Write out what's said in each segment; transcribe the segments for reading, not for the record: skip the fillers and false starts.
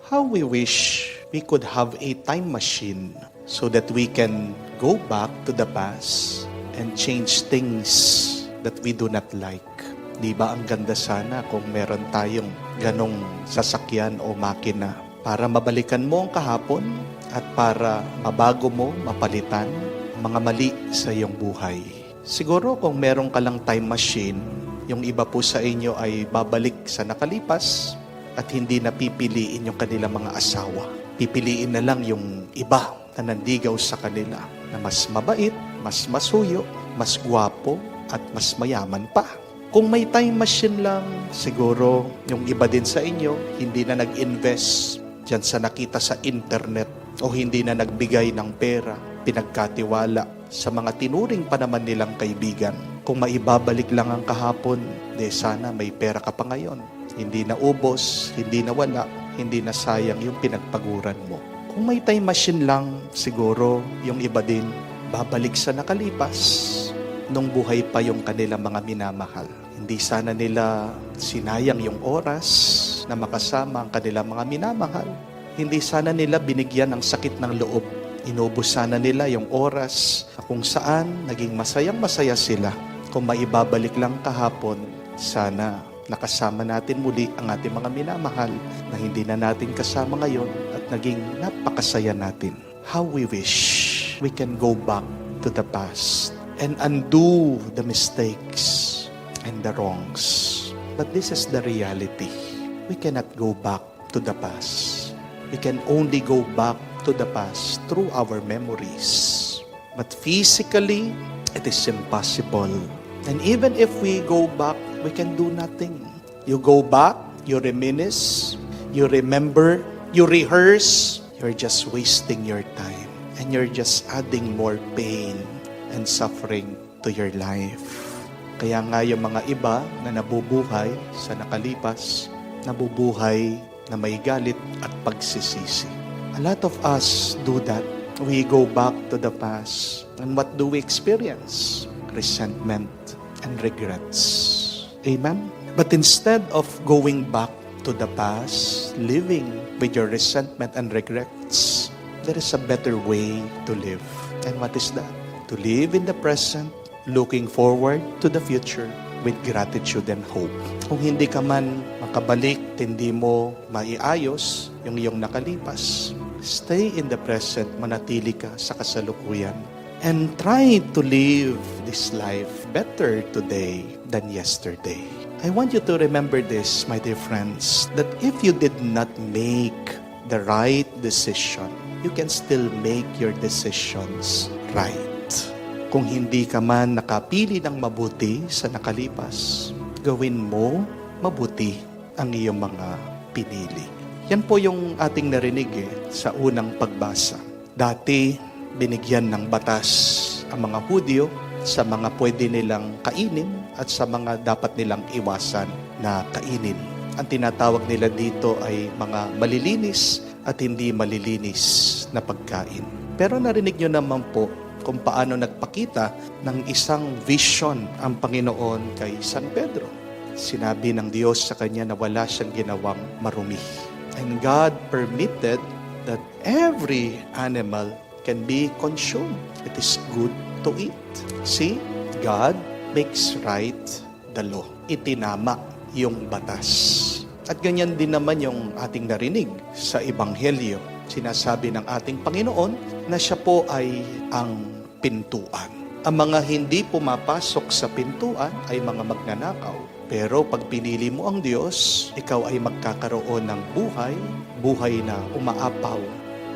How we wish we could have a time machine so that we can go back to the past and change things that we do not like. Di ba ang ganda sana kung meron tayong ganong sasakyan o makina para mabalikan mo ang kahapon at para mabago mo, mapalitan ang mga mali sa iyong buhay. Siguro kung meron ka lang time machine, yung iba po sa inyo ay babalik sa nakalipas at hindi na pipiliin yung kanilang mga asawa. Pipiliin na lang yung iba na nandigaw sa kanila na mas mabait, mas masuyo, mas gwapo at mas mayaman pa. Kung may time machine lang, siguro yung iba din sa inyo hindi na nag-invest dyan sa nakita sa internet o hindi na nagbigay ng pera, pinagkatiwala sa mga tinuring pa naman nilang kaibigan. Kung maibabalik lang ang kahapon, sana may pera ka pa ngayon. Hindi na ubos, hindi na wala, hindi na sayang yung pinagpaguran mo. Kung may time machine lang, siguro yung iba din babalik sa nakalipas nung buhay pa yung kanilang mga minamahal. Hindi sana nila sinayang yung oras na makasama ang kanilang mga minamahal. Hindi sana nila binigyan ng sakit ng loob. Inubos sana nila yung oras kung saan naging masayang-masaya sila. Kung maibabalik lang kahapon, sana nakasama natin muli ang ating mga minamahal na hindi na natin kasama ngayon at naging napakasaya natin. How we wish we can go back to the past and undo the mistakes and the wrongs. But this is the reality. We cannot go back to the past. We can only go back to the past through our memories. But physically, it is impossible. And even if we go back, we can do nothing. You go back, you reminisce, you remember, you rehearse, you're just wasting your time. And you're just adding more pain and suffering to your life. Kaya nga yung mga iba na nabubuhay sa nakalipas, nabubuhay na may galit at pagsisisi. A lot of us do that. We go back to the past. And what do we experience? Resentment and regrets. Amen? But instead of going back to the past, living with your resentment and regrets, there is a better way to live. And what is that? To live in the present, looking forward to the future with gratitude and hope. Kung hindi ka man makabalik, hindi mo maiayos yung iyong nakalipas, stay in the present, manatili ka sa kasalukuyan. And try to live this life better today than yesterday. I want you to remember this, my dear friends, that if you did not make the right decision, you can still make your decisions right. Kung hindi ka man nakapili ng mabuti sa nakalipas, gawin mo mabuti ang iyong mga pinili. Yan po yung ating narinig sa unang pagbasa. Dati, binigyan ng batas ang mga Hudyo sa mga pwede nilang kainin at sa mga dapat nilang iwasan na kainin. Ang tinatawag nila dito ay mga malilinis at hindi malilinis na pagkain. Pero narinig nyo naman po kung paano nagpakita ng isang vision ang Panginoon kay San Pedro. Sinabi ng Diyos sa kanya na wala siyang ginawang marumi. And God permitted that every animal can be consumed. It is good to eat. See, God makes right the law. Itinama yung batas. At ganyan din naman yung ating narinig sa Ebanghelyo. Sinasabi ng ating Panginoon na siya po ay ang pintuan. Ang mga hindi pumapasok sa pintuan ay mga magnanakaw. Pero pag pinili mo ang Diyos, ikaw ay magkakaroon ng buhay, buhay na umaapaw,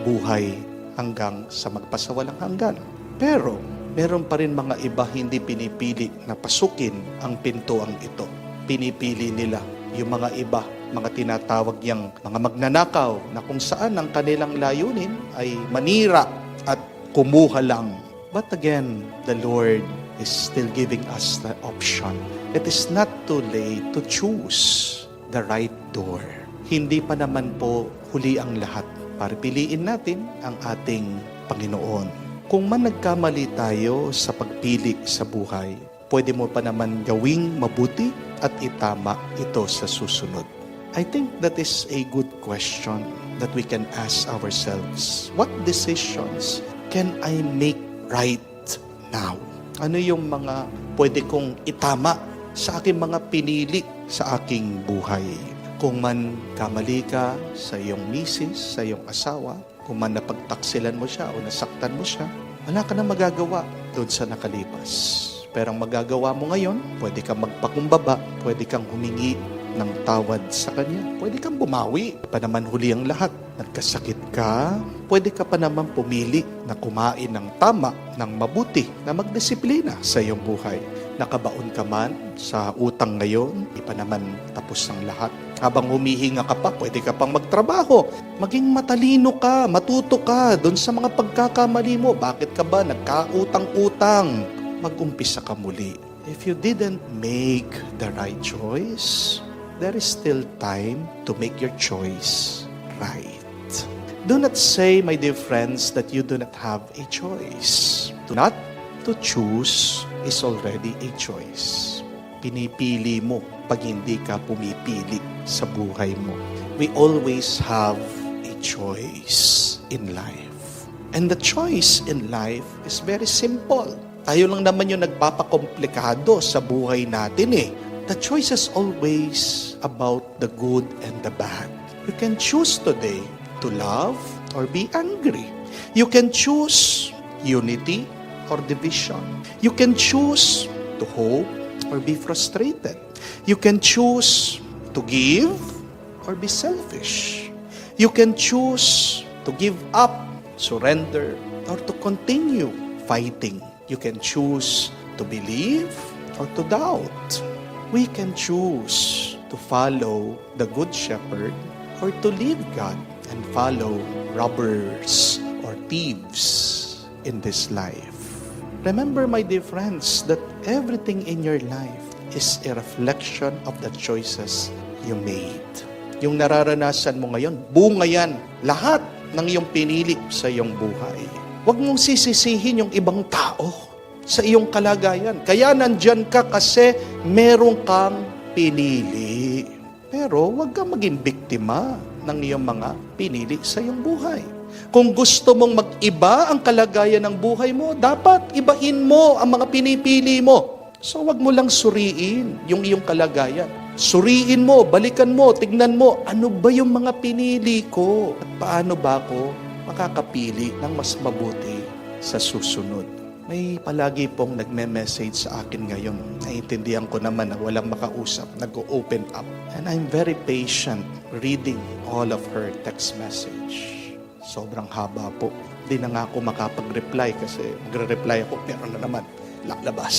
buhay hanggang sa magpasawalang hanggan. Pero, meron pa rin mga iba hindi pinipili na pasukin ang pintuang ito. Pinipili nila yung mga iba, mga tinatawag niyang mga magnanakaw na kung saan ang kanilang layunin ay manira at kumuha lang. But again, the Lord is still giving us the option. It is not too late to choose the right door. Hindi pa naman po huli ang lahat. Para piliin natin ang ating Panginoon. Kung man nagkamali tayo sa pagpili sa buhay, pwede mo pa naman gawing mabuti at itama ito sa susunod. I think that is a good question that we can ask ourselves. What decisions can I make right now? Ano yung mga pwede kong itama sa aking mga pinili sa aking buhay? Kung man kamali ka sa iyong misis, sa iyong asawa, kung man napagtaksilan mo siya o nasaktan mo siya, wala ka na magagawa doon sa nakalipas. Pero ang magagawa mo ngayon, pwede kang magpakumbaba, pwede kang humingi ng tawad sa kanya. Pwede kang bumawi. Pa naman huli ang lahat. Nagkasakit ka, pwede ka pa naman pumili na kumain ng tama, ng mabuti, na magdisiplina sa iyong buhay. Nakabaon ka man sa utang ngayon, di pa naman tapos ng lahat. Habang humihinga ka pa, pwede ka pang magtrabaho. Maging matalino ka, matuto ka doon sa mga pagkakamali mo. Bakit ka ba nagkautang-utang? Mag-umpisa ka muli. If you didn't make the right choice, there is still time to make your choice right. Do not say, my dear friends, that you do not have a choice. Not to choose is already a choice. Pinipili mo pag hindi ka pumipili sa buhay mo. We always have a choice in life. And the choice in life is very simple. Tayo lang naman yung nagpapakomplikado sa buhay natin eh. The choice is always about the good and the bad. You can choose today to love or be angry. You can choose unity or division. You can choose to hope or be frustrated. You can choose to give or be selfish. You can choose to give up, surrender, or to continue fighting. You can choose to believe or to doubt. We can choose to follow the Good Shepherd or to leave God and follow robbers or thieves in this life. Remember, my dear friends, that everything in your life is a reflection of the choices you made. Yung nararanasan mo ngayon, bunga yan. Lahat ng iyong pinili sa iyong buhay. Huwag mong sisisihin yung ibang tao sa iyong kalagayan. Kaya nandyan ka kasi meron kang pinili. Pero huwag kang maging biktima ng iyong mga pinili sa iyong buhay. Kung gusto mong mag-iba ang kalagayan ng buhay mo, dapat ibahin mo ang mga pinipili mo. So huwag mo lang suriin yung iyong kalagayan. Suriin mo, balikan mo, tignan mo, ano ba yung mga pinili ko? At paano ba ako makakapili ng mas mabuti sa susunod? May palagi pong nagme-message sa akin ngayon. Naiintindihan ko naman na walang makausap, nag-open up. And I'm very patient reading all of her text message. Sobrang haba po. Hindi na nga ako makapag-reply kasi magre-reply ako pero na naman lalabas.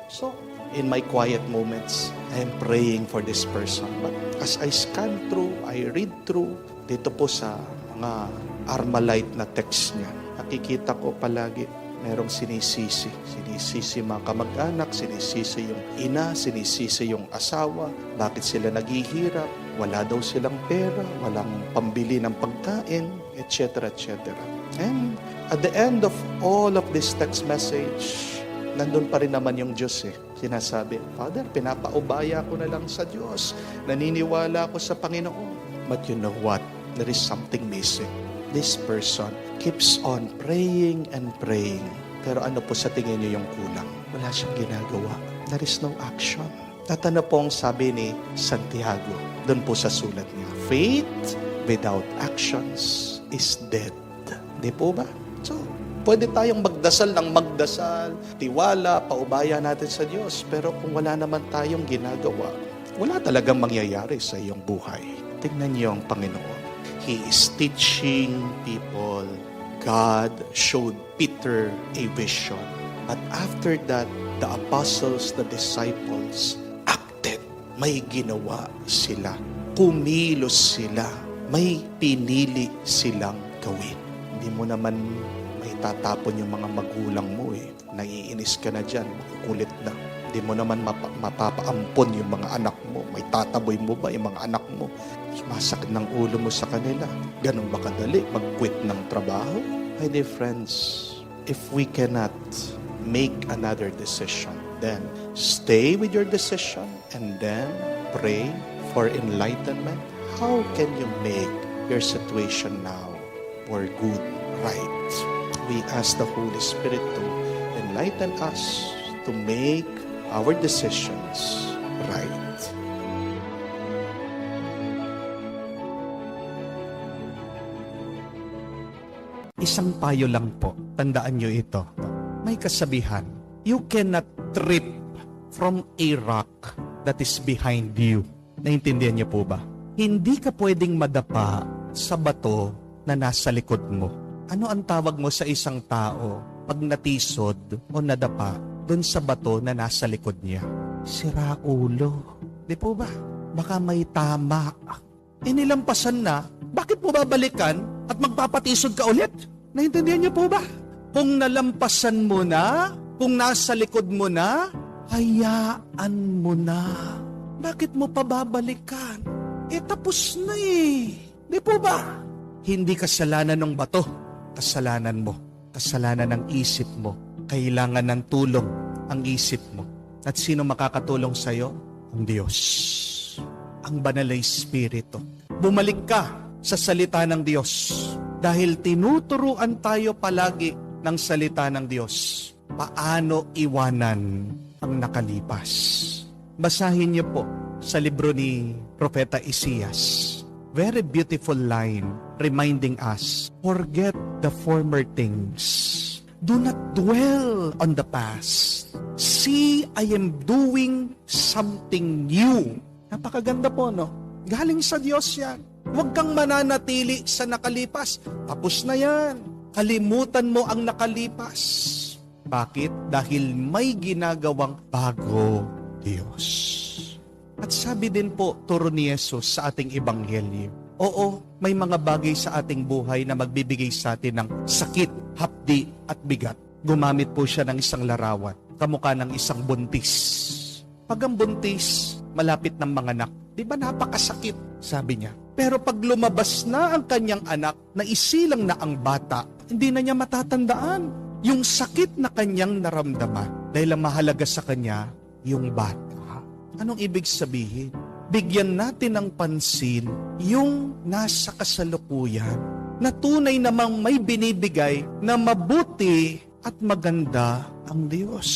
So, in my quiet moments, I am praying for this person. But as I scan through, I read through, dito po sa mga Armalite na text niya, nakikita ko palagi merong sinisisi. Sinisisi mga kamag-anak, sinisisi yung ina, sinisisi yung asawa. Bakit sila naghihirap? Wala daw silang pera, walang pambili ng pagkain, etc. etc. And at the end of all of this text message, nandun pa rin naman yung Diyos eh. Sinasabi, Father, pinapaubaya ko na lang sa Diyos. Naniniwala ako sa Panginoon. But you know what? There is something missing. This person keeps on praying and praying. Pero ano po sa tingin niyo yung kulang? Wala siyang ginagawa. There is no action. At ano pong sabi ni Santiago, doon po sa sulat niya, faith without actions is dead. Di po ba? So, pwede tayong magdasal ng magdasal, tiwala, paubaya natin sa Diyos. Pero kung wala naman tayong ginagawa, wala talagang mangyayari sa iyong buhay. Tingnan niyo ang Panginoon. He is teaching people. God showed Peter a vision. But after that, the apostles, the disciples, acted. May ginawa sila. Kumilos sila. May pinili silang gawin. Hindi mo naman may tatapon yung mga magulang mo eh. Naiinis ka na dyan, makukulit na. Hindi mo naman mapapaampon yung mga anak mo. May tataboy mo ba yung mga anak mo? Sumasakit ng ulo mo sa kanila. Ganun ba kadali? Mag-quit ng trabaho? My dear friends, if we cannot make another decision, then stay with your decision and then pray for enlightenment? How can you make your situation now more good, right? We ask the Holy Spirit to enlighten us to make our decisions right. Isang payo lang po, tandaan nyo ito. May kasabihan, you cannot trip from a rock that is behind you. Naintindihan niyo po ba? Hindi ka pwedeng madapa sa bato na nasa likod mo. Ano ang tawag mo sa isang tao pag natisod o nadapa doon sa bato na nasa likod niya? Sira ulo. Di po ba? Baka may tama. Inilampasan na, bakit mo babalikan at magpapatisod ka ulit? Naintindihan niyo po ba? Kung nalampasan mo na, kung nasa likod mo na, hayaan mo na. Bakit mo pa babalikan? Tapos na eh. Di po ba? Hindi kasalanan ng bato. Kasalanan mo. Kasalanan ng isip mo. Kailangan ng tulong ang isip mo. At sino makakatulong sa'yo? Ang Diyos. Ang Banal na Espiritu. Bumalik ka sa salita ng Diyos. Dahil tinuturuan tayo palagi ng salita ng Diyos. Paano iwanan ang nakalipas? Basahin niyo po sa libro ni Propeta Isias. Very beautiful line reminding us, forget the former things. Do not dwell on the past. See, I am doing something new. Napakaganda po, no? Galing sa Diyos yan. Huwag kang mananatili sa nakalipas. Tapos na yan. Kalimutan mo ang nakalipas. Bakit? Dahil may ginagawang bago Diyos. At sabi din po, turo ni Jesus sa ating ebanghelyo, oo, may mga bagay sa ating buhay na magbibigay sa atin ng sakit, hapdi at bigat. Gumamit po siya ng isang larawan, kamukha ng isang buntis. Pag ang buntis, malapit ng manganak, di ba napakasakit, sabi niya. Pero pag lumabas na ang kanyang anak, na isilang na ang bata, hindi na niya matatandaan yung sakit na kanyang naramdaman. Dahil ang mahalaga sa kanya, yung bata. Anong ibig sabihin? Bigyan natin ng pansin yung nasa kasalukuyan na tunay namang may binibigay na mabuti at maganda ang Diyos.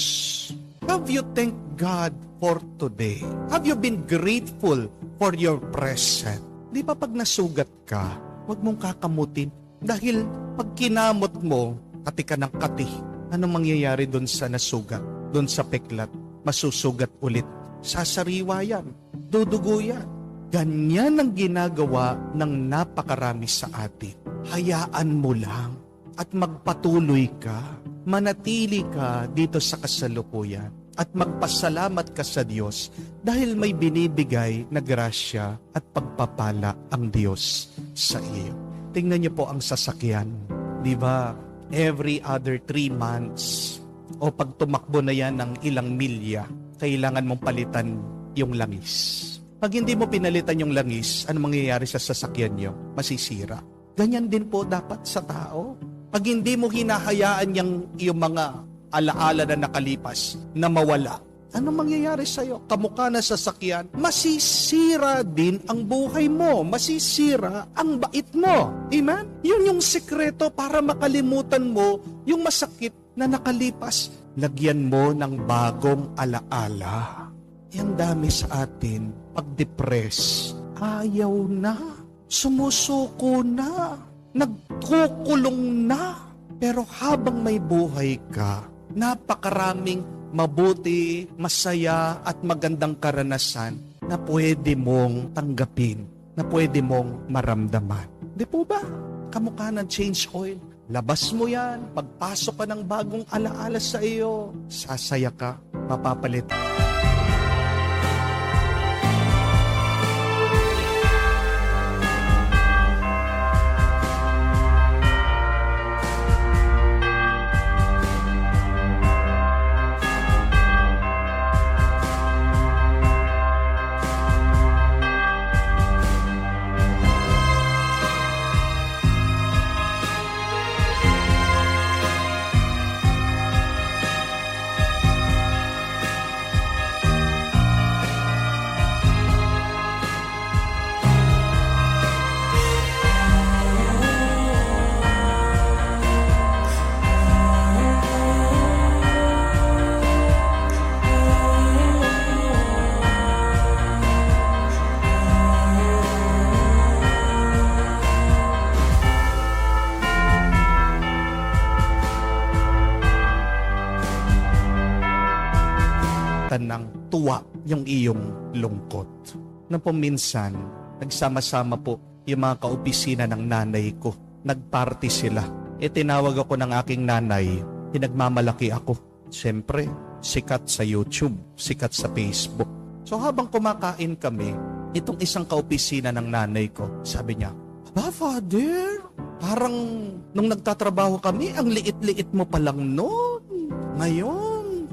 Have you thanked God for today? Have you been grateful for your present? Di ba pag nasugat ka, huwag mong kakamutin dahil pag kinamot mo, kati ka ng kati. Anong mangyayari doon sa nasugat? Doon sa peklat? Masusugat ulit. Sasariwa yan, dudugo yan. Ganyan ang ginagawa ng napakarami sa atin. Hayaan mo lang at magpatuloy ka. Manatili ka dito sa kasalukuyan at magpasalamat ka sa Diyos dahil may binibigay na grasya at pagpapala ang Diyos sa iyo. Tingnan niyo po ang sasakyan. Di ba? Every other 3 months o pag tumakbo na yan ng ilang milya, kailangan mong palitan yung langis. Pag hindi mo pinalitan yung langis, ano mangyayari sa sasakyan nyo? Masisira. Ganyan din po dapat sa tao. Pag hindi mo hinahayaan yung mga alaala na nakalipas na mawala, ano mangyayari sa'yo? Kamukha na sasakyan, masisira din ang buhay mo. Masisira ang bait mo. Amen? Yun yung sikreto para makalimutan mo yung masakit na nakalipas. Lagyan mo ng bagong alaala. Yan dami sa atin, pag-depress, ayaw na, sumusuko na, nagkukulong na. Pero habang may buhay ka, napakaraming mabuti, masaya at magandang karanasan na pwede mong tanggapin, na pwede mong maramdaman. Di po ba? Kamukha ng change oil. Labas mo yan, pagpasok ka ng bagong alaala sa iyo, sasaya ka, mapapalit. ng tuwa yung iyong lungkot. Na po minsan, nagsama-sama po yung mga kaopisina ng nanay ko. Nagparty sila. Tinawag ako ng aking nanay, pinagmamalaki ako. Siyempre, sikat sa YouTube, sikat sa Facebook. So habang kumakain kami, itong isang kaopisina ng nanay ko, sabi niya, Father, parang nung nagtatrabaho kami, ang liit-liit mo pa lang noon. Ngayon,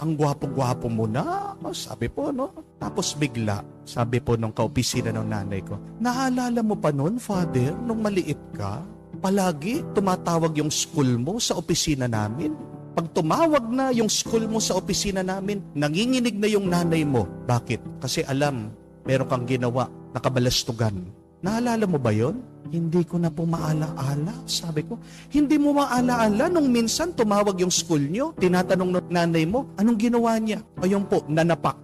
ang gwapo-gwapo mo na. Sabi po, no? Tapos bigla, sabi po nung kaopisina ng nanay ko, naalala mo pa noon, Father, nung maliit ka, palagi tumatawag yung school mo sa opisina namin. Pag tumawag na yung school mo sa opisina namin, nanginginig na yung nanay mo. Bakit? Kasi alam, meron kang ginawa, nakabalastugan. Naalala mo ba yon? Hindi ko na po maalaala, sabi ko. Hindi mo maalaala nung minsan tumawag yung school nyo, tinatanong ng nanay mo, anong ginawa niya? Ayun po, nanapak,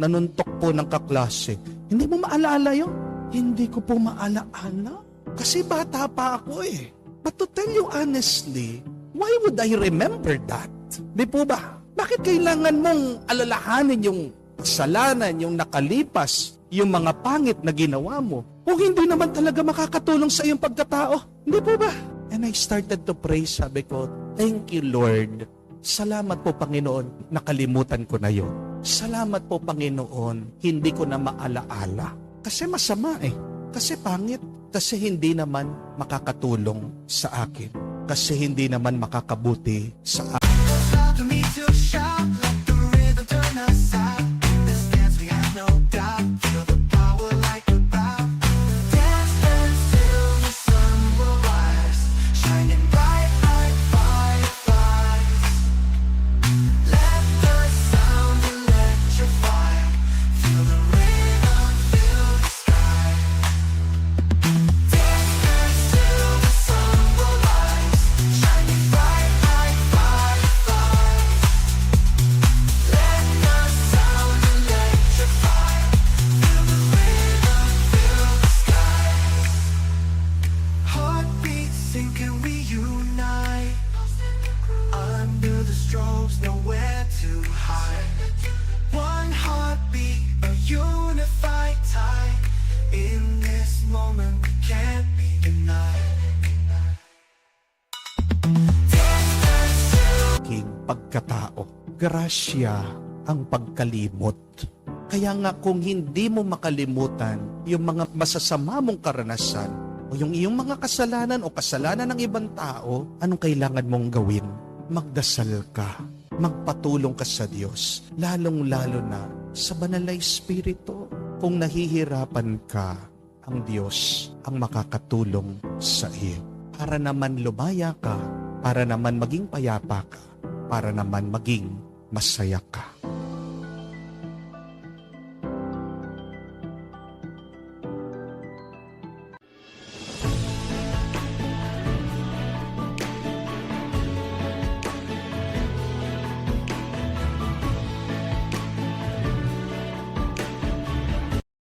nanuntok po ng kaklase. Hindi mo maalaala yun? Hindi ko po maalaala. Kasi bata pa ako eh. But to tell you honestly, why would I remember that? Di po ba? Bakit kailangan mong alalahanin yung kasalanan, yung nakalipas, yung mga pangit na ginawa mo? Kung hindi naman talaga makakatulong sa iyong pagkatao. Hindi po ba? And I started to pray, sabi ko, thank you Lord. Salamat po Panginoon, nakalimutan ko na yon. Salamat po Panginoon, hindi ko na maalaala. Kasi masama eh. Kasi pangit. Kasi hindi naman makakatulong sa akin. Kasi hindi naman makakabuti sa akin. Pagkatao, grasya ang pagkalimot. Kaya nga kung hindi mo makalimutan yung mga masasama mong karanasan o yung iyong mga kasalanan o kasalanan ng ibang tao, anong kailangan mong gawin? Magdasal ka, magpatulong ka sa Diyos, lalong-lalo na sa Banal na Espiritu. Kung nahihirapan ka, ang Diyos ang makakatulong sa iyo. Para naman lumaya ka, para naman maging payapa ka, para naman maging masaya ka.